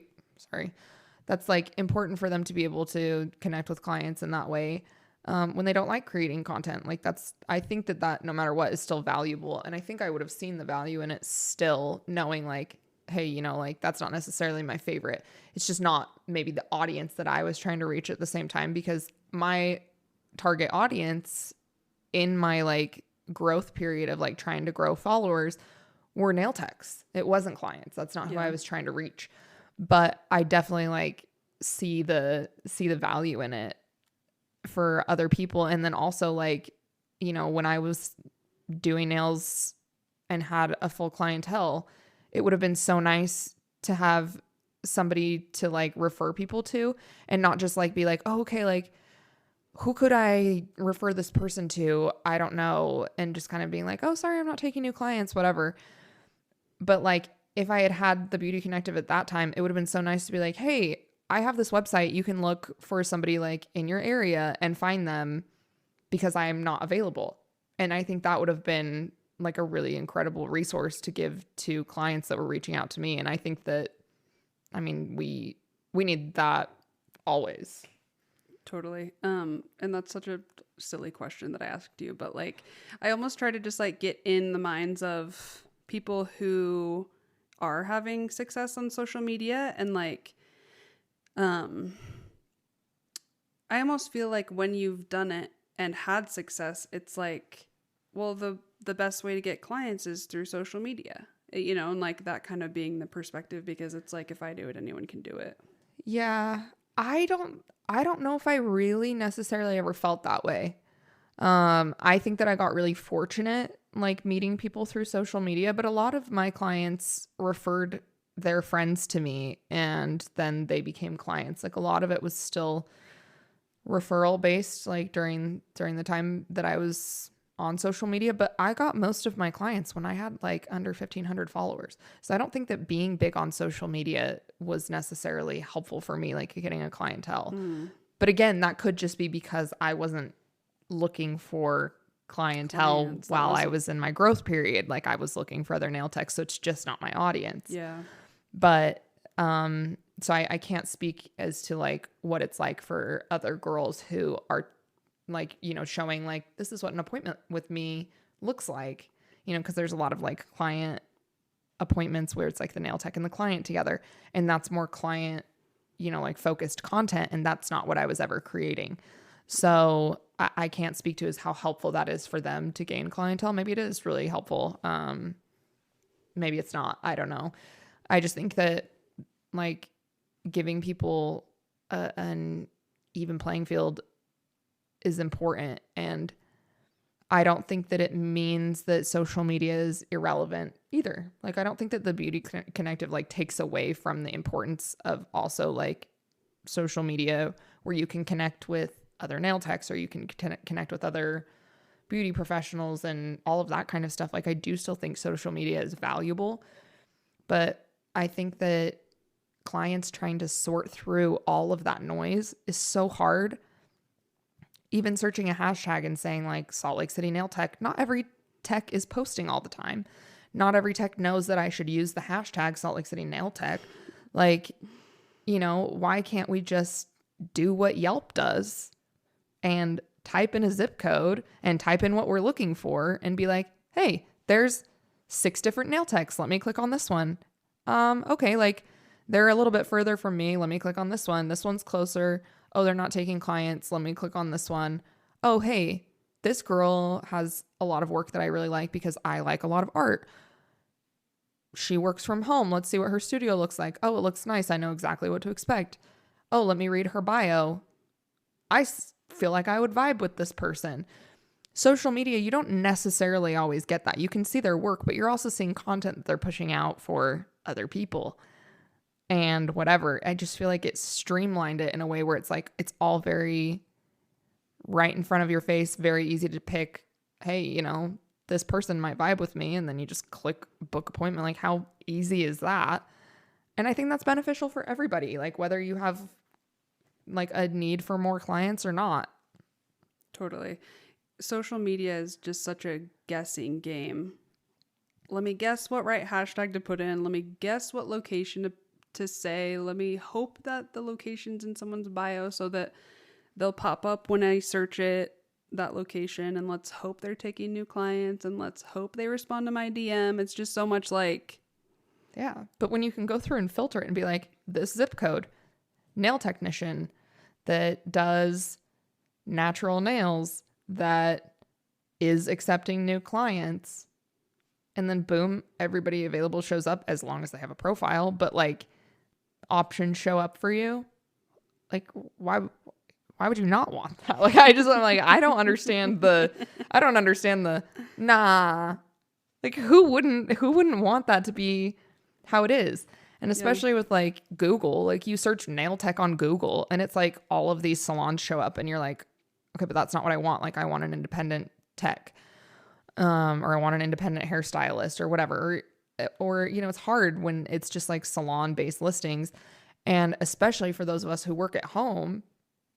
that's like important for them to be able to connect with clients in that way. When they don't like creating content, like I think that no matter what is still valuable. And I think I would have seen the value in it still, knowing like, hey, you know, like that's not necessarily my favorite. It's just not maybe the audience that I was trying to reach at the same time, because my target audience in my like growth period of like trying to grow followers were nail techs. It wasn't clients. That's not who I was trying to reach. But I definitely like see the value in it for other people. And then also like, you know, when I was doing nails and had a full clientele, it would have been so nice to have somebody to like refer people to and not just like be like, oh, okay, like who could I refer this person to? I don't know. And just kind of being like, oh, sorry, I'm not taking new clients, whatever. But like if I had the Beauty Connective at that time, it would have been so nice to be like, hey, I have this website. You can look for somebody like in your area and find them because I am not available. And I think that would have been like a really incredible resource to give to clients that were reaching out to me. And I think that, I mean, we need that always. Totally. And that's such a silly question that I asked you, but like, I almost try to just like get in the minds of people who are having success on social media. And like, I almost feel like when you've done it and had success, it's like, well, the best way to get clients is through social media, you know, and like that kind of being the perspective, because it's like, if I do it, anyone can do it. Yeah. I don't know if I really necessarily ever felt that way. I think that I got really fortunate, like meeting people through social media, but a lot of my clients referred their friends to me and then they became clients. Like a lot of it was still referral based, like during the time that I was on social media, but I got most of my clients when I had like under 1,500 followers. So I don't think that being big on social media was necessarily helpful for me, like getting a clientele. But again, that could just be because I wasn't looking for clientele while I was in my growth period. Like I was looking for other nail techs, so it's just not my audience. Yeah. But so I can't speak as to like what it's like for other girls who are like, you know, showing like, this is what an appointment with me looks like, you know, because there's a lot of like client appointments where it's like the nail tech and the client together. And that's more client, you know, like focused content. And that's not what I was ever creating. So I can't speak to is how helpful that is for them to gain clientele. Maybe it is really helpful. Maybe it's not. I don't know. I just think that like giving people an even playing field is important. And I don't think that it means that social media is irrelevant either. Like, I don't think that the Beauty Connective like takes away from the importance of also like social media where you can connect with other nail techs or you can connect with other beauty professionals and all of that kind of stuff. Like, I do still think social media is valuable, but I think that clients trying to sort through all of that noise is so hard. Even searching a hashtag and saying like Salt Lake City nail tech, not every tech is posting all the time. Not every tech knows that I should use the hashtag Salt Lake City nail tech. Like, you know, why can't we just do what Yelp does and type in a zip code and type in what we're looking for and be like, hey, there's 6 different nail techs. Let me click on this one. Okay, like they're a little bit further from me. Let me click on this one. This one's closer. Oh, they're not taking clients. Let me click on this one. Oh, hey, this girl has a lot of work that I really like because I like a lot of art. She works from home. Let's see what her studio looks like. Oh, it looks nice. I know exactly what to expect. Oh, let me read her bio. I feel like I would vibe with this person. Social media, you don't necessarily always get that. You can see their work, but you're also seeing content that they're pushing out for other people. And whatever. I just feel like it streamlined it in a way where it's like, it's all very right in front of your face, very easy to pick, hey, you know, this person might vibe with me, and then you just click book appointment. Like, how easy is that? And I think that's beneficial for everybody, like whether you have like a need for more clients or not. Totally. Social media is just such a guessing game. Let me guess what right hashtag to put in. Let me guess what location to say. Let me hope that the location's in someone's bio so that they'll pop up when I search it, that location. And let's hope they're taking new clients, and let's hope they respond to my DM. It's just so much like... Yeah. But when you can go through and filter it and be like, this zip code, nail technician that does natural nails, that is accepting new clients, and then boom, everybody available shows up, as long as they have a profile, but like options show up for you. Like, why would you not want that? Like, I'm like, I don't understand the nah. Like, who wouldn't want that to be how it is? And especially with like Google, like you search nail tech on Google and it's like all of these salons show up, and you're like, okay, but that's not what I want. Like, I want an independent tech, or I want an independent hairstylist or whatever. Or, you know, it's hard when it's just like salon based listings. And especially for those of us who work at home,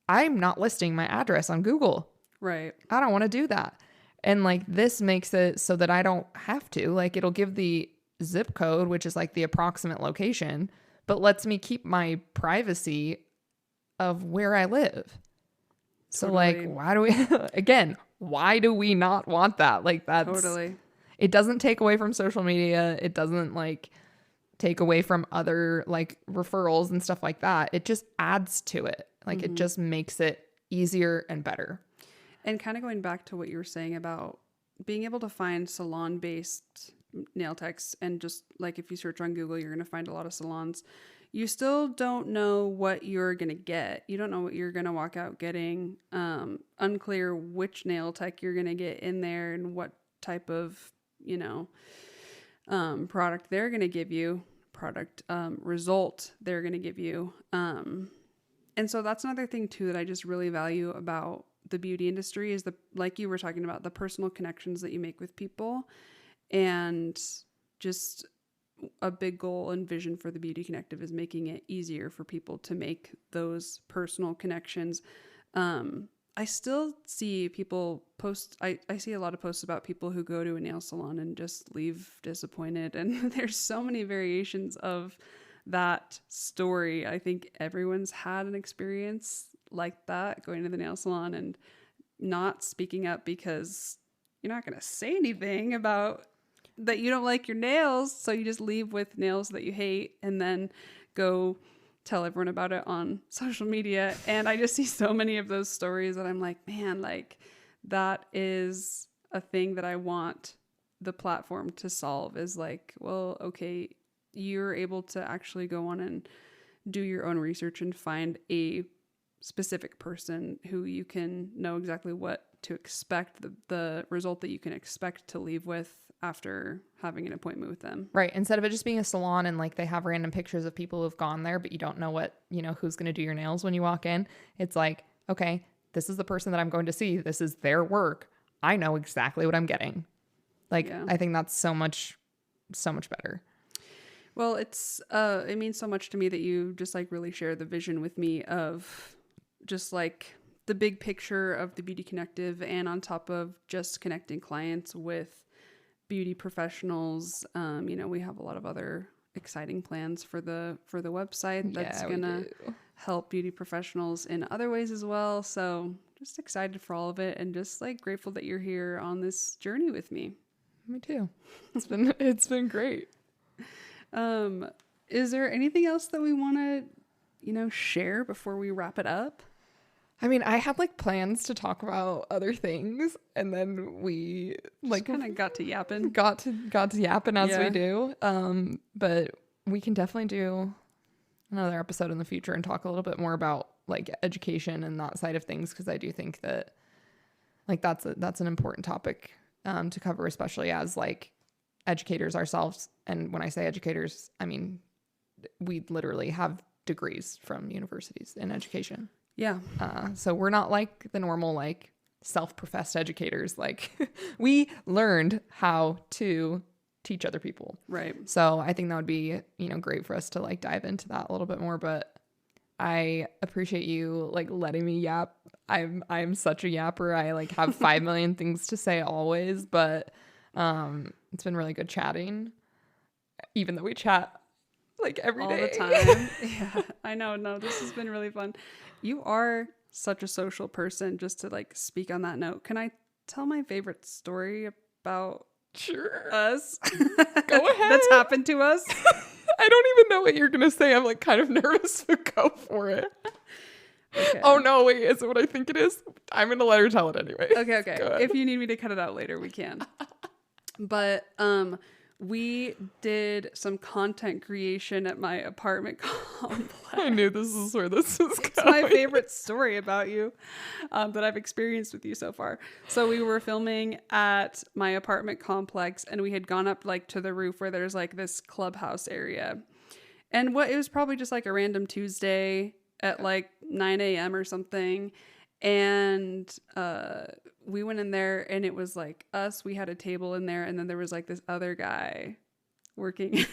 I'm not listing my address on Google. Right. I don't want to do that. And like, this makes it so that I don't have to. Like, it'll give the zip code, which is like the approximate location, but lets me keep my privacy of where I live. So like, why do we not want that? Like, that's totally. It doesn't take away from social media. It doesn't like take away from other like referrals and stuff like that. It just adds to it. Like, it just makes it easier and better. And kind of going back to what you were saying about being able to find salon based nail techs, and just like if you search on Google, you're going to find a lot of salons. You still don't know what you're going to get. You don't know what you're going to walk out getting. Unclear which nail tech you're going to get in there and what type of, you know, product they're going to give you, result they're going to give you. And so that's another thing too that I just really value about the beauty industry is like you were talking about, the personal connections that you make with people. And just a big goal and vision for the Beauty Connective is making it easier for people to make those personal connections. I still see people post, I see a lot of posts about people who go to a nail salon and just leave disappointed. And there's so many variations of that story. I think everyone's had an experience like that, going to the nail salon and not speaking up because you're not going to say anything about that you don't like your nails. So you just leave with nails that you hate and then go tell everyone about it on social media. And I just see so many of those stories that I'm like, man, like that is a thing that I want the platform to solve, is like, well, okay, you're able to actually go on and do your own research and find a specific person who you can know exactly what to expect, the result that you can expect to leave with after having an appointment with them. Right. Instead of it just being a salon and like they have random pictures of people who've gone there, but you don't know what, you know, who's going to do your nails when you walk in. It's like, okay, this is the person that I'm going to see. This is their work. I know exactly what I'm getting. Like, yeah. I think that's so much better. Well, it means so much to me that you just like really share the vision with me of just like the big picture of the Beauty Connective, and on top of just connecting clients with beauty professionals. You know, we have a lot of other exciting plans for the website that's gonna help beauty professionals in other ways as well. So just excited for all of it, and just like grateful that you're here on this journey with me. Me too. It's been great. Is there anything else that we want to, you know, share before we wrap it up? I mean, I had like plans to talk about other things, and then we like kind of got to yapping as we do. But we can definitely do another episode in the future and talk a little bit more about like education and that side of things, because I do think that like that's an important topic to cover, especially as like educators ourselves. And when I say educators, I mean we literally have degrees from universities in education. Yeah. So we're not like the normal, like, self-professed educators. Like, we learned how to teach other people. Right. So I think that would be, great for us to like dive into that a little bit more. But I appreciate you like letting me yap. I'm such a yapper. I like have 5 million things to say always, but it's been really good chatting, even though we chat like every all day. the time. Yeah, I know. No, this has been really fun. You are such a social person, just to like speak on that note. Can I tell my favorite story about Sure. us? Go ahead. That's happened to us. I don't even know what you're going to say. I'm like kind of nervous, but go for it. Okay. Oh no, wait, is it what I think it is? I'm going to let her tell it anyway. Okay. If you need me to cut it out later, we can. But we did some content creation at my apartment complex. I knew this is where this is going. It's my favorite story about you that I've experienced with you so far. So we were filming at my apartment complex, and we had gone up like to the roof where there's like this clubhouse area. And it was probably just like a random Tuesday at like 9 a.m. or something. And we went in there, and it was like us. We had a table in there, and then there was like this other guy working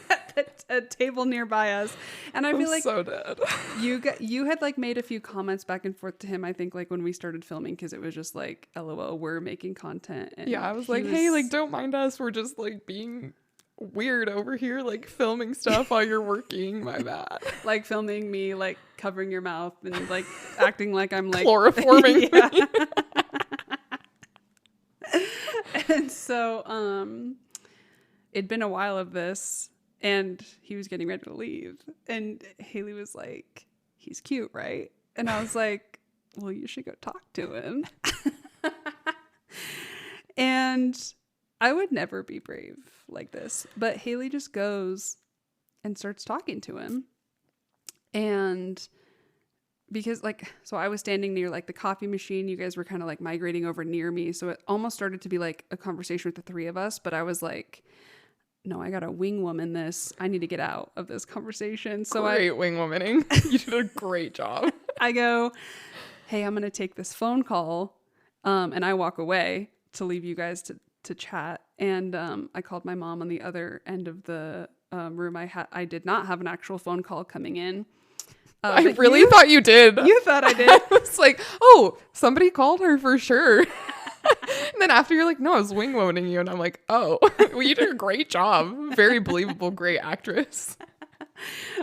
at a table nearby us. And I feel like so dead. You had like made a few comments back and forth to him, I think, like when we started filming, because it was just like, LOL, we're making content. And yeah, I was like, hey, like, don't mind us. We're just like being weird over here, like filming stuff while you're working. My bad. Like filming me like covering your mouth and like acting like I'm like chloroforming. And so it'd been a while of this, and he was getting ready to leave, and Hayley was like, he's cute, right? And I was like, well, you should go talk to him. And I would never be brave like this, but Hayley just goes and starts talking to him. And because so I was standing near like the coffee machine, you guys were kind of like migrating over near me, so it almost started to be like a conversation with the three of us, but I was like, no, I gotta wing woman this. I need to get out of this conversation. So great wing womaning. You did a great job. I go, hey, I'm gonna take this phone call, and I walk away to leave you guys to chat. And I called my mom on the other end of the room. I did not have an actual phone call coming in. I really thought you did. You thought I did? I was like, oh, somebody called her for sure. And then after you're like, no, I was wing womaning you. And I'm like, oh, well, you did a great job. Very believable, great actress.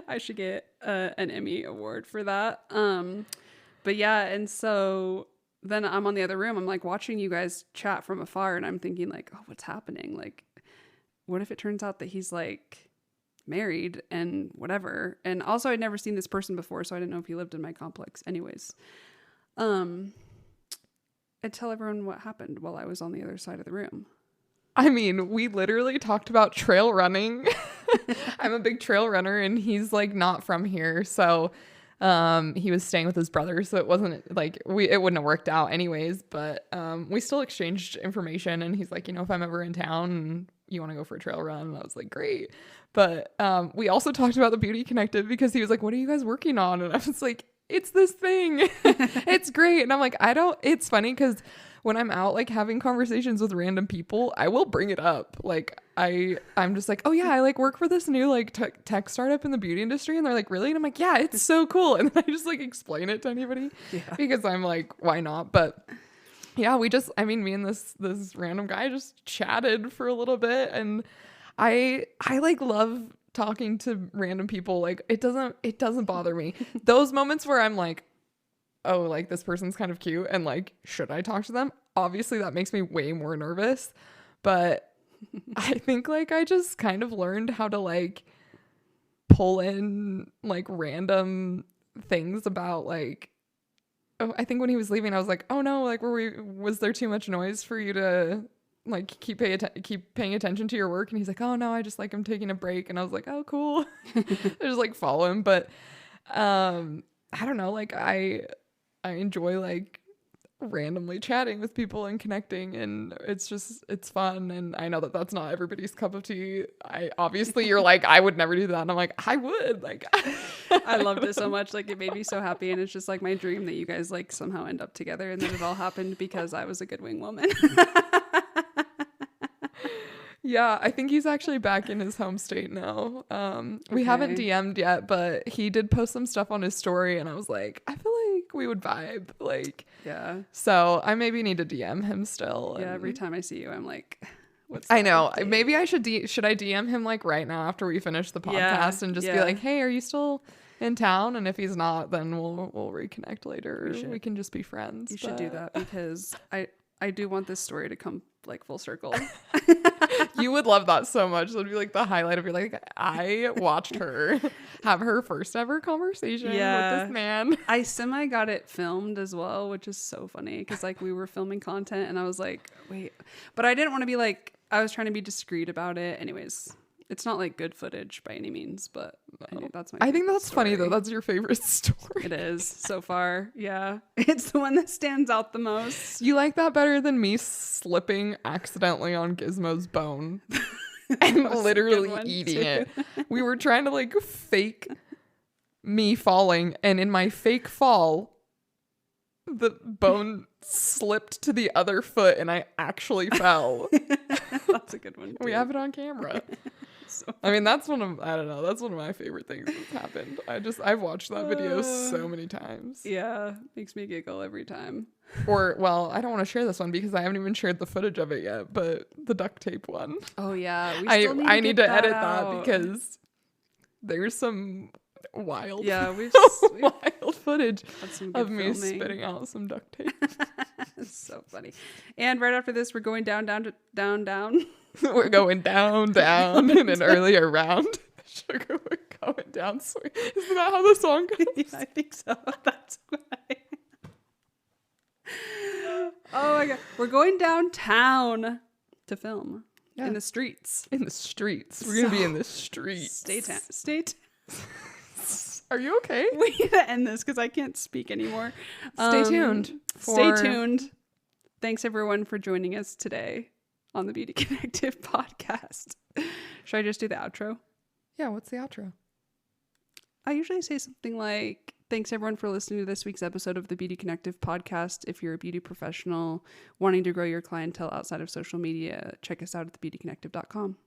I should get an Emmy award for that. But yeah, and so then I'm on the other room. I'm like watching you guys chat from afar, and I'm thinking like, oh, what's happening? Like, what if it turns out that he's like married and whatever? And also I'd never seen this person before, so I didn't know if he lived in my complex. Anyways, I'd tell everyone what happened while I was on the other side of the room. I mean, we literally talked about trail running. I'm a big trail runner, and he's like not from here. So he was staying with his brother, so it wasn't like it wouldn't have worked out anyways, but we still exchanged information, and he's like, if I'm ever in town and you want to go for a trail run, and I was like, great. But we also talked about the Beauty Connective, because he was like, what are you guys working on? And I was like, it's this thing. It's great. And I'm like, it's funny because when I'm out like having conversations with random people, I will bring it up. Like I'm just like, oh yeah, I like work for this new like tech startup in the beauty industry. And they're like, really? And I'm like, yeah, it's so cool. And then I just like explain it to anybody because I'm like, why not? But yeah, me and this random guy just chatted for a little bit, and I like love talking to random people. Like it doesn't bother me. Those moments where I'm like, oh, like this person's kind of cute, and like, should I talk to them? Obviously that makes me way more nervous, but I think like I just kind of learned how to like pull in like random things about like, oh, I think when he was leaving, I was like, oh no, like was there too much noise for you to like keep paying attention to your work? And he's like, oh no, I just like I'm taking a break. And I was like, oh cool. I just like follow him. But I don't know, like I enjoy like randomly chatting with people and connecting, and it's fun. And I know that that's not everybody's cup of tea. Obviously you're like, I would never do that, and I'm like, I would. Like, I loved it so much. Like, it made me so happy, and it's just like my dream that you guys like somehow end up together, and then it all happened because I was a good wing woman. Yeah, I think he's actually back in his home state now. We haven't DM'd yet, but he did post some stuff on his story, and I was like, I feel like we would vibe. Like, Yeah. so I maybe need to DM him still. Yeah, every time I see you, I'm like, what's I know. update? Maybe I should I DM him like right now after we finish the podcast and just be like, hey, are you still in town? And if he's not, then we'll reconnect later. We can just be friends. You should do that, because I do want this story to come like full circle. You would love that so much. It would be like the highlight of your, like, I watched her have her first ever conversation with this man. I semi got it filmed as well, which is so funny, because like we were filming content and I was like, wait, but I didn't want to be like, I was trying to be discreet about it. Anyways, it's not like good footage by any means, but I think that's funny though. That's your favorite story. It is so far. Yeah. It's the one that stands out the most. You like that better than me slipping accidentally on Gizmo's bone and literally eating it. We were trying to like fake me falling, and in my fake fall, the bone slipped to the other foot and I actually fell. That's a good one too. We have it on camera. I mean, that's one of my favorite things that's happened. I've watched that video so many times. Yeah, makes me giggle every time. Or, well, I don't want to share this one because I haven't even shared the footage of it yet, but the duct tape one. Oh yeah, I need to edit that because there's some wild, wild footage of me spitting out some duct tape. It's so funny. And right after this, we're going down. We're going down in an earlier round. Sugar, we're going down. Isn't that how the song goes? Yeah, I think so. That's right. Oh my god, we're going downtown to film in the streets. In the streets. We're gonna be in the streets. Stay. Are you okay? We need to end this because I can't speak anymore. Stay tuned. Stay tuned. Thanks everyone for joining us today on the Beauty Connective podcast. Should I just do the outro? Yeah, what's the outro? I usually say something like, thanks everyone for listening to this week's episode of the Beauty Connective podcast. If you're a beauty professional wanting to grow your clientele outside of social media, check us out at thebeautyconnective.com.